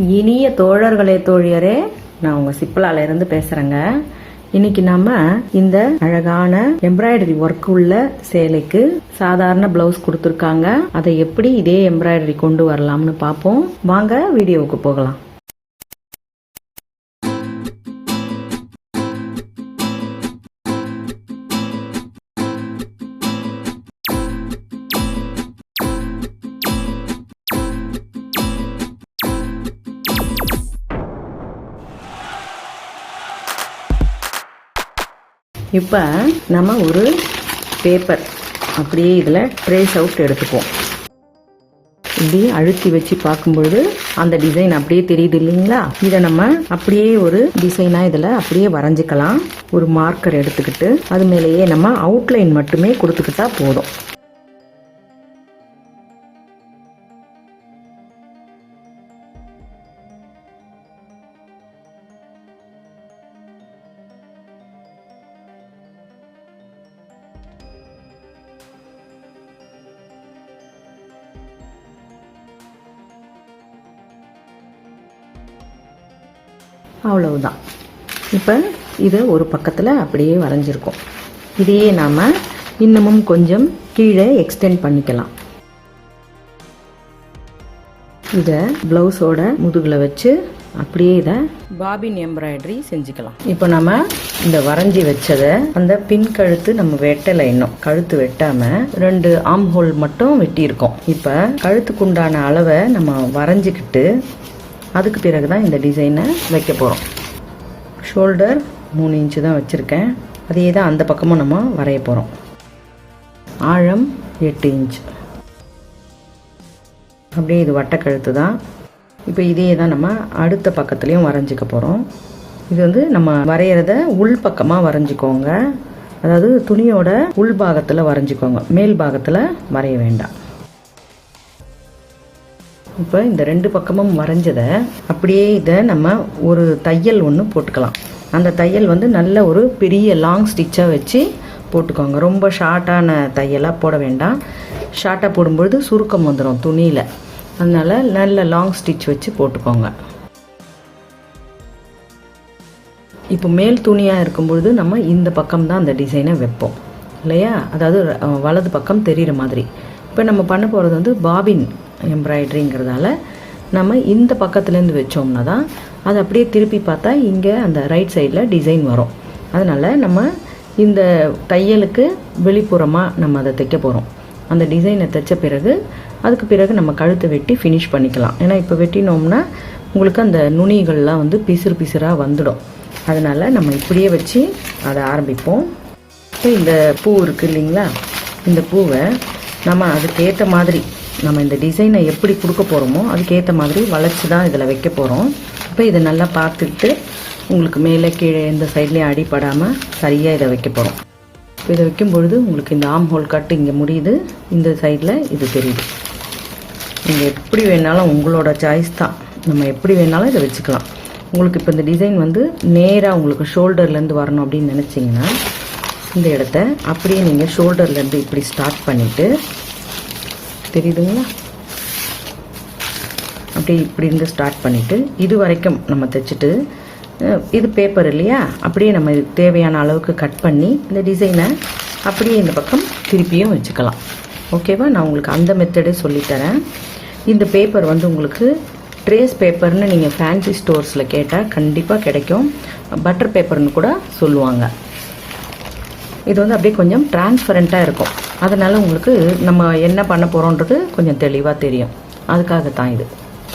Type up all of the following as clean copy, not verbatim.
இனிய தோழர்களே தோழியரே, நான் உங்க சிப்பலால இருந்து பேசுறேங்க. இன்னைக்கு நாம இந்த அழகான எம்ப்ராய்டரி ஒர்க் உள்ள சேலைக்கு சாதாரண பிளவுஸ் கொடுத்துருக்காங்க. அதை எப்படி இதே எம்ப்ராய்டரி கொண்டு வரலாம்னு பார்ப்போம். வாங்க வீடியோவுக்கு போகலாம். இப்போ நம்ம ஒரு பேப்பர் அப்படியே இதில் ட்ரேஸ் அவுட் எடுத்துப்போம். இப்படி அழுத்தி வச்சு பார்க்கும்பொழுது அந்த டிசைன் அப்படியே தெரியுது இல்லைங்களா? இதை நம்ம அப்படியே ஒரு டிசைனாக இதில் அப்படியே வரைஞ்சிக்கலாம். ஒரு மார்க்கர் எடுத்துக்கிட்டு அது மேலேயே நம்ம அவுட்லைன் மட்டுமே கொடுத்துக்கிட்டா போதும். அவ்வளவுதான். இப்போ இதை ஒரு பக்கத்தில் அப்படியே வரைஞ்சிருக்கோம். இதையே நாம் இன்னமும் கொஞ்சம் கீழே எக்ஸ்டெண்ட் பண்ணிக்கலாம். இதை பிளவுஸோட முதுகில் வச்சு அப்படியே இதை பாபின் எம்ப்ராய்டரி செஞ்சுக்கலாம். இப்போ நம்ம இந்த வரைஞ்சி வச்சதை அந்த பின் கழுத்து நம்ம வெட்டலை, இன்னும் கழுத்து வெட்டாம 2 ஆர்ம் ஹோல் மட்டும் வெட்டியிருக்கோம். இப்போ கழுத்துக்குண்டான அளவை நம்ம வரைஞ்சிக்கிட்டு அதுக்கு பிறகு தான் இந்த டிசைனை வைக்க போகிறோம். ஷோல்டர் 3 இன்ச்சு தான் வச்சுருக்கேன். அதே தான் அந்த பக்கமும் நம்ம வரைய போகிறோம். ஆழம் 8 இன்ச். அப்படியே இது வட்டக்கழுத்து தான். இப்போ இதே தான் நம்ம அடுத்த பக்கத்துலேயும் வரைஞ்சிக்க போகிறோம். இது வந்து நம்ம வரைகிறத உள் பக்கமாக வரைஞ்சிக்கோங்க. அதாவது துணியோட உள் பாகத்தில் வரைஞ்சிக்கோங்க, மேல் பாகத்தில் வரைய வேண்டாம். இப்போ இந்த 2 பக்கமும் வரைஞ்சதை அப்படியே இதை நம்ம ஒரு தையல் ஒன்று போட்டுக்கலாம். அந்த தையல் வந்து நல்ல ஒரு பெரிய லாங் ஸ்டிச்சாக வச்சு போட்டுக்கோங்க. ரொம்ப ஷார்ட்டான தையலாக போட வேண்டாம். ஷார்ட்டாக போடும்பொழுது சுருக்கம் வந்துடும் துணியில். அதனால் நல்ல லாங் ஸ்டிச் வச்சு போட்டுக்கோங்க. இப்போ மேல் துணியாக இருக்கும்பொழுது நம்ம இந்த பக்கம் தான் அந்த டிசைனை வைப்போம் இல்லையா? அதாவது வலது பக்கம் தெரிகிற மாதிரி. இப்போ நம்ம பண்ண போகிறது வந்து பாபின் எம்ப்ராய்டரிங்கிறதால நம்ம இந்த பக்கத்துலேருந்து வச்சோம்னா தான் அது அப்படியே திருப்பி பார்த்தா இங்கே அந்த ரைட் சைடில் டிசைன் வரும். அதனால் நம்ம இந்த தையலுக்கு வெளிப்புறமாக நம்ம அதை தைக்க போகிறோம். அந்த டிசைனை தைச்ச பிறகு அதுக்கு பிறகு நம்ம கழுத்தை வெட்டி ஃபினிஷ் பண்ணிக்கலாம். ஏன்னா இப்போ வெட்டினோம்னா உங்களுக்கு அந்த நுனிகள்லாம் வந்து பிசுறாக வந்துடும். அதனால் நம்ம இப்படியே வச்சு அதை ஆரம்பிப்போம். இந்த பூ இருக்குது இல்லைங்களா? இந்த பூவை நம்ம அதுக்கேற்ற மாதிரி நம்ம இந்த டிசைனை எப்படி கொடுக்க போகிறோமோ அதுக்கேற்ற மாதிரி வளைச்சி தான் இதில் வைக்க போகிறோம். இப்போ இதை நல்லா பார்த்துக்கிட்டு உங்களுக்கு மேலே கீழே எந்த சைட்லேயும் அடிப்படாமல் சரியாக இதை வைக்க போகிறோம். இப்போ இதை வைக்கும் பொழுது உங்களுக்கு இந்த ஆர்ம் ஹோல் கட்டு இங்கே முடியுது, இந்த சைடில் இது தெரியுது. நீங்கள் எப்படி வேணாலும் உங்களோட சாய்ஸ் தான், நம்ம எப்படி வேணாலும் இதை வச்சுக்கலாம். உங்களுக்கு இப்போ இந்த டிசைன் வந்து நேராக உங்களுக்கு ஷோல்டர்லேருந்து வரணும் அப்படின்னு நினச்சிங்கன்னா இந்த இடத்த அப்படியே நீங்கள் ஷோல்டர்லேருந்து இப்படி ஸ்டார்ட் பண்ணிவிட்டு, தெரியுதுங்களா? அப்படியே இப்படி இருந்து ஸ்டார்ட் பண்ணிவிட்டு இது வரைக்கும் நம்ம தைச்சிட்டு, இது பேப்பர் இல்லையா, அப்படியே நம்ம இது தேவையான அளவுக்கு கட் பண்ணி இந்த டிசைனை அப்படியே இந்த பக்கம் திருப்பியும் வச்சுக்கலாம். ஓகேவா? நான் உங்களுக்கு அந்த மெத்தடே சொல்லித்தரேன். இந்த பேப்பர் வந்து உங்களுக்கு ட்ரேஸ் பேப்பர்னு நீங்கள் ஃபேன்சி ஸ்டோர்ஸில் கேட்டால் கண்டிப்பாக கிடைக்கும். பட்டர் பேப்பர்னு கூட சொல்லுவாங்க. இது வந்து அப்படியே கொஞ்சம் டிரான்ஸ்பரண்ட்டாக இருக்கும். அதனால் உங்களுக்கு நம்ம என்ன பண்ண போகிறோன்றது கொஞ்சம் தெளிவாக தெரியும். அதுக்காகத்தான் இது.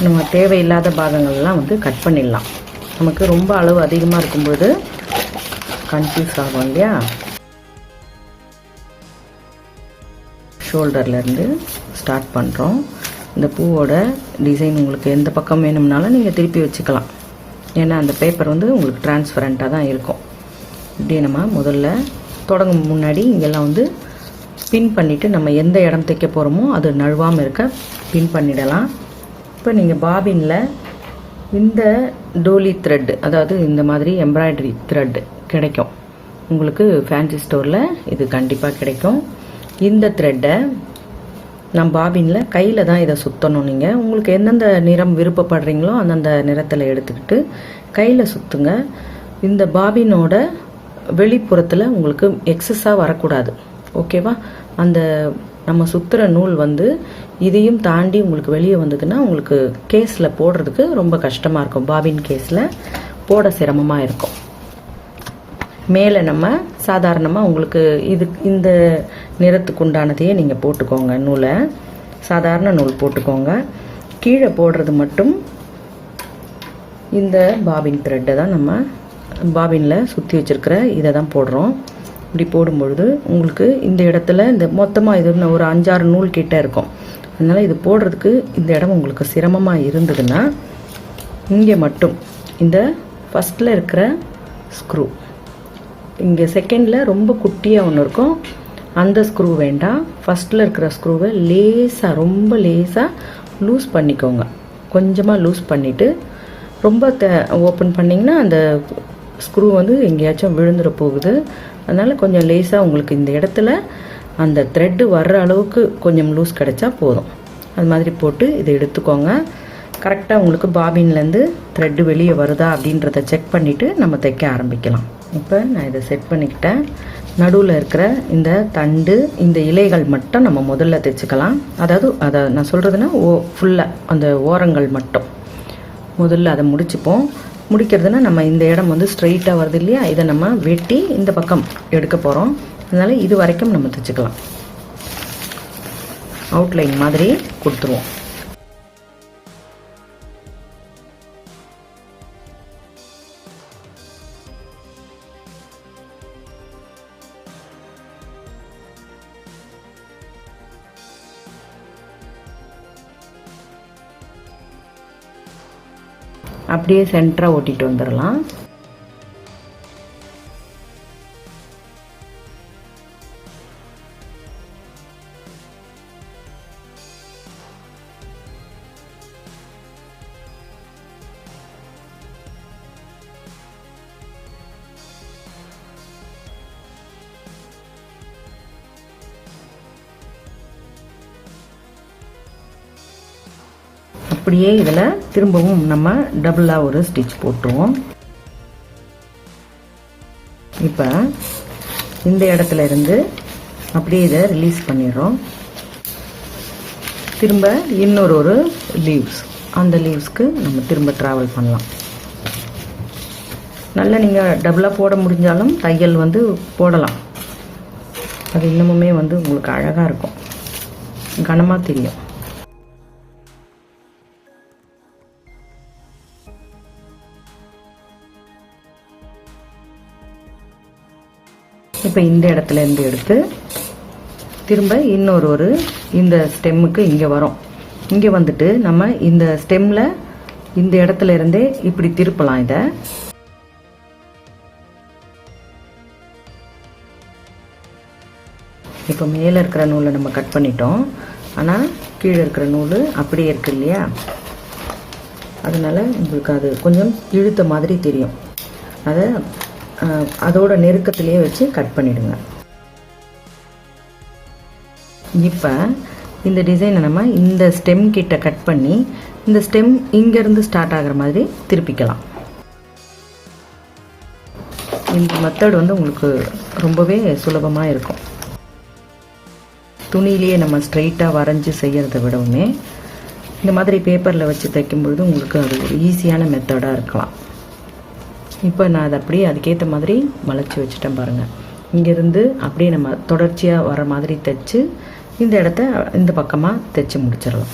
நம்ம தேவையில்லாத பாகங்கள்லாம் வந்து கட் பண்ணிடலாம். நமக்கு ரொம்ப அளவு அதிகமாக இருக்கும்போது கன்ஃபியூஸ் ஆகும் இல்லையா? ஷோல்டர்லேருந்து ஸ்டார்ட் பண்ணுறோம். இந்த பூவோட டிசைன் உங்களுக்கு எந்த பக்கம் வேணும்னாலும் நீங்கள் திருப்பி வச்சுக்கலாம். ஏன்னா அந்த பேப்பர் வந்து உங்களுக்கு டிரான்ஸ்பரண்ட்டாக தான் இருக்கும். இப்படியே நம்ம முதல்ல தொடங்கும் முன்னாடி இங்கெல்லாம் வந்து பின் பண்ணிவிட்டு நம்ம எந்த இடம் தைக்க போகிறோமோ அது நழுவாமல் இருக்க பின் பண்ணிடலாம். இப்போ நீங்கள் பாபினில் இந்த டோலி த்ரெட், அதாவது இந்த மாதிரி எம்ப்ராய்டரி த்ரெட் கிடைக்கும் உங்களுக்கு ஃபேன்சி ஸ்டோரில். இது கண்டிப்பாக கிடைக்கும். இந்த த்ரெட்டை நான் பாபினில் கையில் தான் இதை சுற்றணும். நீங்கள் உங்களுக்கு எந்தெந்த நிறம் விருப்பப்படுறீங்களோ அந்தந்த நிறத்தில் எடுத்துக்கிட்டு கையில் சுற்றுங்க. இந்த பாபினோட வெளிப்புறத்தில் உங்களுக்கு எக்ஸஸாக வரக்கூடாது. ஓகேவா? அந்த நம்ம சுற்றுற நூல் வந்து இதையும் தாண்டி உங்களுக்கு வெளியே வந்ததுன்னா உங்களுக்கு கேஸில் போடுறதுக்கு ரொம்ப கஷ்டமாக இருக்கும். பாபின் கேஸில் போட சிரமமாக இருக்கும். மேலே நம்ம சாதாரணமாக உங்களுக்கு இந்த நிறத்துக்கு உண்டானதையே நீங்கள் போட்டுக்கோங்க. நூலை சாதாரண நூல் போட்டுக்கோங்க. கீழே போடுறது மட்டும் இந்த பாபின் த்ரெட்டை தான் நம்ம பாபினில் சுற்றி வச்சுருக்கிற இதை தான் போடுறோம். இப்படி போடும்பொழுது உங்களுக்கு இந்த இடத்துல இந்த மொத்தமாக இது ஒரு 5-6 நூல் கிட்டே இருக்கும். அதனால் இது போடுறதுக்கு இந்த இடம் உங்களுக்கு சிரமமாக இருந்ததுன்னா இங்கே மட்டும் இந்த ஃபஸ்ட்டில் இருக்கிற ஸ்க்ரூ, இங்கே செகண்டில் ரொம்ப குட்டியாக ஒன்று இருக்கும், அந்த ஸ்க்ரூ வேண்டாம். ஃபஸ்ட்டில் இருக்கிற ஸ்க்ரூவை லேசாக ரொம்ப லேசாக லூஸ் பண்ணிக்கோங்க. கொஞ்சமாக லூஸ் பண்ணிவிட்டு ரொம்ப ஓப்பன் பண்ணிங்கன்னா அந்த ஸ்க்ரூ வந்து எங்கேயாச்சும் விழுந்துட போகுது. அதனால் கொஞ்சம் லேசாக உங்களுக்கு இந்த இடத்துல அந்த த்ரெட்டு வர்ற அளவுக்கு கொஞ்சம் லூஸ் கிடைச்சா போதும். அது மாதிரி போட்டு இதை எடுத்துக்கோங்க. கரெக்டாக உங்களுக்கு பாபின்லேருந்து த்ரெட்டு வெளியே வருதா அப்படின்றத செக் பண்ணிவிட்டு நம்ம தைக்க ஆரம்பிக்கலாம். இப்போ நான் இதை செட் பண்ணிக்கிட்டேன். நடுவில் இருக்கிற இந்த தண்டு, இந்த இலைகள் மட்டும் நம்ம முதல்ல தைச்சிக்கலாம். அதாவது அதை நான் சொல்கிறதுனா ஃபுல்லாக அந்த ஓரங்கள் மட்டும் முதல்ல அதை முடிச்சுப்போம். முடிக்கிறதுனா நம்ம இந்த இடம் வந்து ஸ்ட்ரைட்டாக வருது இல்லையா, இதை நம்ம வெட்டி இந்த பக்கம் எடுக்க போகிறோம். அதனால் இது வரைக்கும் நம்ம தைச்சிக்கலாம். அவுட்லைன் மாதிரி கொடுத்துருவோம். அப்படியே சென்டராக ஓட்டிட்டு வந்துடலாம். அப்படியே இதில் திரும்பவும் நம்ம டபுளாக ஒரு ஸ்டிச் போட்டுருவோம். இப்போ இந்த இடத்துல இருந்து அப்படியே இதை ரிலீஸ் பண்ணிடுறோம். திரும்ப இன்னொரு லீவ்ஸ், அந்த லீவ்ஸ்க்கு நம்ம திரும்ப ட்ராவல் பண்ணலாம். நல்லா நீங்கள் டபுளாக போட முடிஞ்சாலும் தையல் வந்து போடலாம். அது இன்னமுமே வந்து உங்களுக்கு அழகாக இருக்கும், கனமாக தெரியும். இப்போ இந்த இடத்துல இருந்து எடுத்து திரும்ப இன்னொரு இந்த ஸ்டெம்முக்கு இங்கே வரும். இங்கே வந்துட்டு நம்ம இந்த ஸ்டெம்மில் இந்த இடத்துல இருந்தே இப்படி திருப்பலாம். இதை இப்போ மேலே இருக்கிற நூலை நம்ம கட் பண்ணிட்டோம். ஆனால் கீழே இருக்கிற நூல் அப்படியே இருக்கு இல்லையா, அதனால் உங்களுக்கு அது கொஞ்சம் இழுத்த மாதிரி தெரியும். அதை அதோட நெருக்கத்திலேயே வச்சு கட் பண்ணிடுங்க. இப்போ இந்த டிசைனை நம்ம இந்த ஸ்டெம் கிட்ட கட் பண்ணி இந்த ஸ்டெம் இங்கேருந்து ஸ்டார்ட் ஆகிற மாதிரி திருப்பிக்கலாம். இந்த மெத்தட் வந்து உங்களுக்கு ரொம்பவே சுலபமாக இருக்கும். துணியிலேயே நம்ம ஸ்ட்ரைட்டாக வரைஞ்சி செய்கிறத விடவுமே இந்த மாதிரி பேப்பரில் வச்சு தைக்கும்பொழுது உங்களுக்கு அது ஒரு ஈஸியான மெத்தடாக இருக்கலாம். இப்போ நான் அதை அப்படியே அதுக்கேற்ற மாதிரி வளைச்சி வச்சுட்டேன் பாருங்கள். இங்கேருந்து அப்படியே நம்ம தொடர்ச்சியாக வர மாதிரி தைச்சு இந்த இடத்த இந்த பக்கமாக தைச்சி முடிச்சிடலாம்.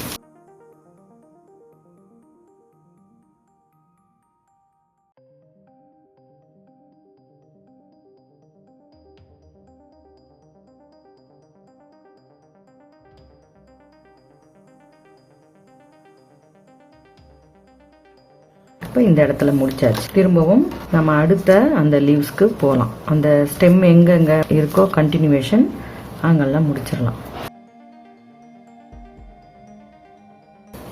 இப்போ இந்த இடத்துல முடிச்சாச்சு. திரும்பவும் நம்ம அடுத்த அந்த லீவ்ஸ்க்கு போகலாம். அந்த ஸ்டெம் எங்கெங்கே இருக்கோ கண்டினியூவேஷன் அங்கெல்லாம் முடிச்சிடலாம்.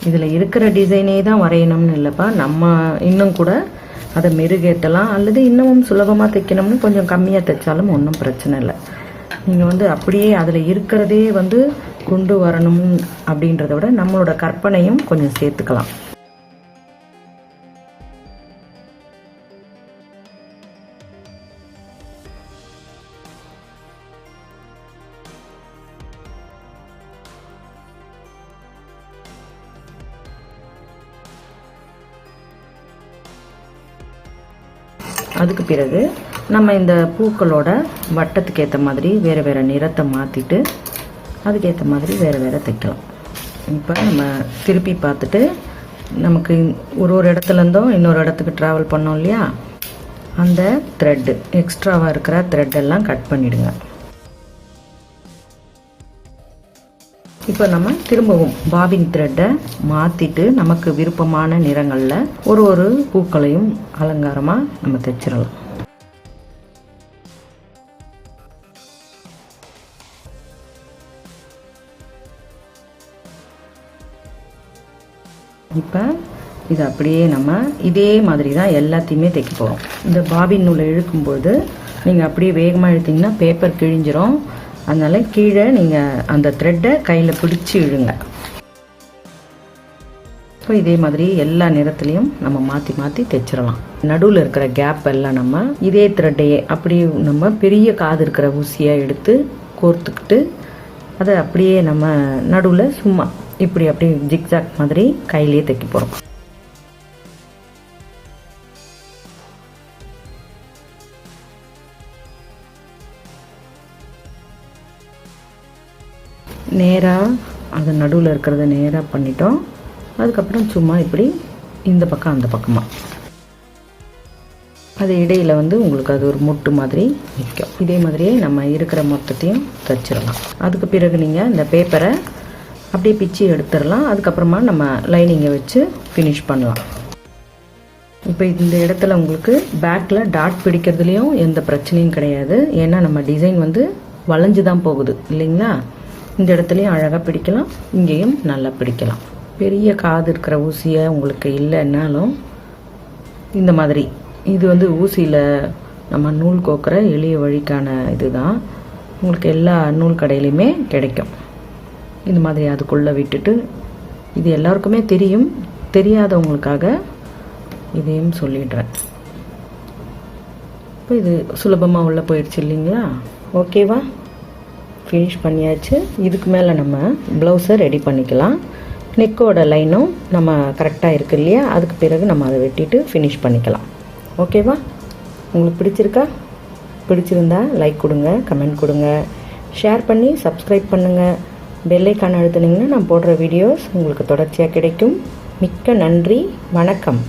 இதில் இருக்கிற டிசைனே தான் வரையணும்னு இல்லைப்பா, நம்ம இன்னும் கூட அதை மெருகேற்றலாம். அல்லது இன்னமும் சுலபமாக தைக்கணும்னு கொஞ்சம் கம்மியாக தைச்சாலும் ஒன்றும் பிரச்சனை இல்லை. நீங்கள் வந்து அப்படியே அதில் இருக்கிறதே வந்து கொண்டு வரணும் அப்படின்றத விட நம்மளோட கற்பனையும் கொஞ்சம் சேர்த்துக்கலாம். அதுக்கு பிறகு நம்ம இந்த பூக்களோட வட்டத்துக்கு ஏற்ற மாதிரி வேறு வேறு நிறத்தை மாற்றிட்டு அதுக்கேற்ற மாதிரி வேறு வேறு தைக்கலாம். இப்போ நம்ம திருப்பி பார்த்துட்டு நமக்கு ஒரு இடத்துலேருந்தும் இன்னொரு இடத்துக்கு ட்ராவல் பண்ணோம் இல்லையா, அந்த த்ரெட்டு எக்ஸ்ட்ராவாக இருக்கிற த்ரெட்டெல்லாம் கட் பண்ணிவிடுங்க. இப்போ நம்ம திரும்பவும் பாபின் த்ரெட்டை மாற்றிட்டு நமக்கு விருப்பமான நிறங்களில் ஒரு பூக்களையும் அலங்காரமாக நம்ம தைச்சிடலாம். இப்போ இது அப்படியே நம்ம இதே மாதிரி தான் எல்லாத்தையுமே தைக்க போகிறோம். இந்த பாபின் நூலை இழுக்கும்போது நீங்கள் அப்படியே வேகமாக இழுத்தீங்கன்னா பேப்பர் கிழிஞ்சிரும். அதனால் கீழே நீங்கள் அந்த த்ரெட்டை கையில் பிடிச்சி இழுங்க. இப்போ இதே மாதிரி எல்லா நிறத்துலையும் நம்ம மாற்றி மாற்றி தைச்சிடலாம். நடுவில் இருக்கிற கேப் எல்லாம் நம்ம இதே த்ரெட்டையே அப்படியே நம்ம பெரிய காது இருக்கிற ஊசியை எடுத்து கோர்த்துக்கிட்டு அதை அப்படியே நம்ம நடுவில் சும்மா இப்படி அப்படியே ஜிக்ஜாக் மாதிரி கையிலேயே தைக்க போகிறோம். நேராக அது நடுவில் இருக்கிறத நேராக பண்ணிட்டோம். அதுக்கப்புறம் சும்மா இப்படி இந்த பக்கம் அந்த பக்கமாக அது இடையில் உங்களுக்கு அது ஒரு முட்டு மாதிரி நிற்கும். இதே மாதிரியே நம்ம இருக்கிற மொத்தத்தையும் தைச்சிடலாம். அதுக்கு பிறகு நீங்கள் இந்த பேப்பரை அப்படியே பிச்சு எடுத்துடலாம். அதுக்கப்புறமா நம்ம லைனிங்கை வச்சு ஃபினிஷ் பண்ணலாம். இப்போ இந்த இடத்துல உங்களுக்கு பேக்கில் டாட் பிடிக்கிறதுலேயும் எந்த பிரச்சனையும் கிடையாது. ஏன்னா நம்ம டிசைன் வளைஞ்சு தான் போகுது இல்லைங்களா. இந்த இடத்துலையும் அழகாக பிடிக்கலாம், இங்கேயும் நல்லா பிடிக்கலாம். பெரிய காது இருக்கிற ஊசியை உங்களுக்கு இல்லைன்னாலும் இந்த மாதிரி இது ஊசியில் நம்ம நூல் கோக்கிற எளிய வழிக்கான இதுதான். உங்களுக்கு எல்லா நூல் கடையிலையுமே கிடைக்கும். இந்த மாதிரி அதுக்குள்ளே விட்டுட்டு இது எல்லாருக்குமே தெரியும், தெரியாதவங்களுக்காக இதையும் சொல்லிடுறேன். இப்போ இது சுலபமாக உள்ளே போயிடுச்சு இல்லைங்களா. ஓகேவா, ஃபினிஷ் பண்ணியாச்சு. இதுக்கு மேலே நம்ம ப்ளவுஸை ரெடி பண்ணிக்கலாம். நெக்கோட லைனும் நம்ம கரெக்டாக இருக்குது இல்லையா, அதுக்கு பிறகு நம்ம அதை வெட்டிட்டு ஃபினிஷ் பண்ணிக்கலாம். ஓகேவா, உங்களுக்கு பிடிச்சிருக்கா? பிடிச்சிருந்தா லைக் கொடுங்க, கமெண்ட் கொடுங்க, ஷேர் பண்ணி சப்ஸ்கிரைப் பண்ணுங்கள். பெல் ஐக்கான் அழுத்துனீங்கன்னா நான் போடுற வீடியோஸ் உங்களுக்கு தொடர்ச்சியாக கிடைக்கும். மிக்க நன்றி, வணக்கம்.